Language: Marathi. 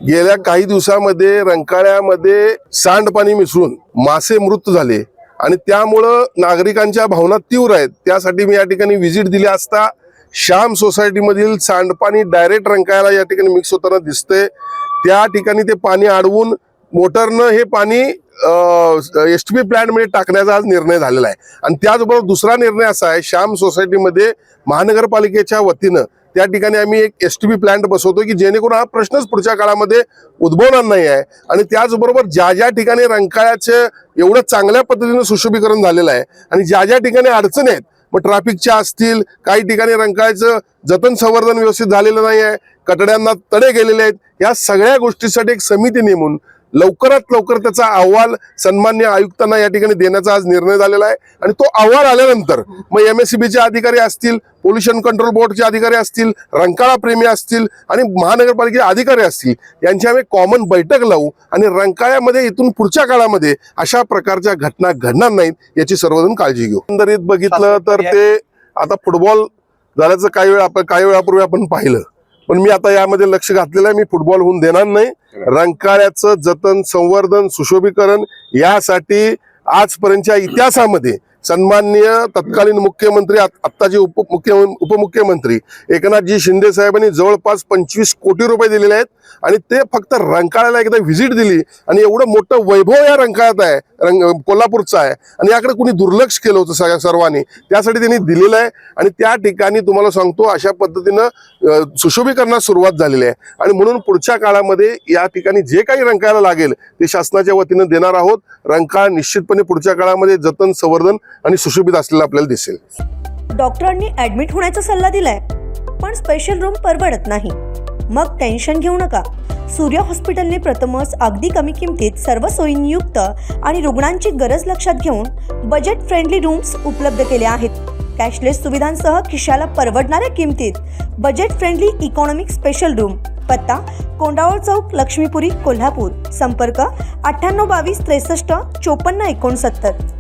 गेल्या काही दिवसामध्ये रंकाळ्यामध्ये सांडपाणी मिसळून मासे मृत झाले आणि त्यामुळं नागरिकांच्या भावना तीव्र आहेत। त्यासाठी मी या ठिकाणी व्हिजिट दिली असता श्याम सोसायटी मधील सांडपाणी डायरेक्ट रंकाळ्याला या ठिकाणी मिक्स होताना दिसते। त्या ठिकाणी ते पाणी अडवून मोटरनं हे पाणी एसटीपी प्लांट मध्ये टाकण्याचा आज निर्णय झालेला आहे। आणि त्याचबरोबर दुसरा निर्णय असा आहे, श्याम सोसायटीमध्ये महानगरपालिकेच्या वतीनं त्या ठिकाणी आम्ही एक एसटीपी प्लांट बसवतो की जेणेकरून हा प्रश्नच पुढच्या काळामध्ये उद्भवणार नाही आहे। आणि त्याचबरोबर ज्या ज्या ठिकाणी रंकाळ्याचे एवढं चांगल्या पद्धतीने सुशोभीकरण झालेलं आहे आणि ज्या ज्या ठिकाणी अडचणी आहेत, मग ट्रॅफिकच्या असतील, काही ठिकाणी रंकाळ्याचं जतन संवर्धन व्यवस्थित झालेलं नाही आहे, कटड्यांना तडे गेलेले आहेत, या सगळ्या गोष्टीसाठी एक समिती नेमून लवकरात लवकर त्याचा अहवाल सन्मान्य आयुक्तांना या ठिकाणी देण्याचा आज निर्णय झालेला आहे। आणि तो अहवाल आल्यानंतर मग एमएससीबीचे अधिकारी असतील, पोल्युशन कंट्रोल बोर्डचे अधिकारी असतील, रंकाळा प्रेमी असतील आणि महानगरपालिकेचे अधिकारी असतील, यांची आम्ही कॉमन बैठक लावू आणि रंकाळ्यामध्ये इथून पुढच्या काळामध्ये अशा प्रकारच्या घटना घडणार नाहीत याची सर्वजण काळजी घेऊ। एकंदरीत बघितलं तर ते आता फुटबॉल झाल्याचं काही वेळापूर्वी आपण पाहिलं, पण मी आता यामध्ये लक्ष घातलेलं आहे। मी फुटबॉल होऊन देणार नाही। रंकाळ्याचं जतन संवर्धन सुशोभीकरण यासाठी आजपर्यंतच्या इतिहासामध्ये सन्माननीय तत्कालीन मुख्यमंत्री आत्ताचे उपमुख्यमंत्री एकनाथजी शिंदे साहेबांनी जवळपास 25 कोटी रुपये दिलेले आहेत आणि ते फक्त रंकाळ्याला एकदा व्हिजिट दिली आणि एवढं मोठं वैभव या रंकाळ्यात आहे, कोल्हापूरचं आहे आणि याकडे कुणी दुर्लक्ष केलं होतं सर्वांनी, त्यासाठी त्यांनी दिलेलं आहे। आणि त्या ठिकाणी तुम्हाला सांगतो अशा पद्धतीनं सुशोभीकरणास सुरुवात झालेली आहे आणि म्हणून पुढच्या काळामध्ये या ठिकाणी जे काही रंकाळ्याला लागेल ते शासनाच्या वतीनं देणार आहोत। रंकाळा निश्चितपणे पुढच्या काळामध्ये जतन संवर्धन आणि सुशोभित असलेला आपल्याला दिसेल। डॉक्टरांनी ऍडमिट होण्याचा सल्ला दिलाय, पण स्पेशल रूम परवडत नाही। मग टेन्शन घेऊ नका। सूर्य हॉस्पिटलने प्रथमच अगदी कमी किमतीत सर्व सोयींयुक्त आणि रुग्णांची गरज लक्षात घेऊन बजेट फ्रेंडली रूम्स उपलब्ध केले आहेत। कॅशलेस सुविधांसह खिशाला परवडणाऱ्या किमतीत budget friendly economic special room. पत्ता कोंडावळ चौक, लक्ष्मीपुरी, कोल्हापूर। संपर्क 9822 63 54 69।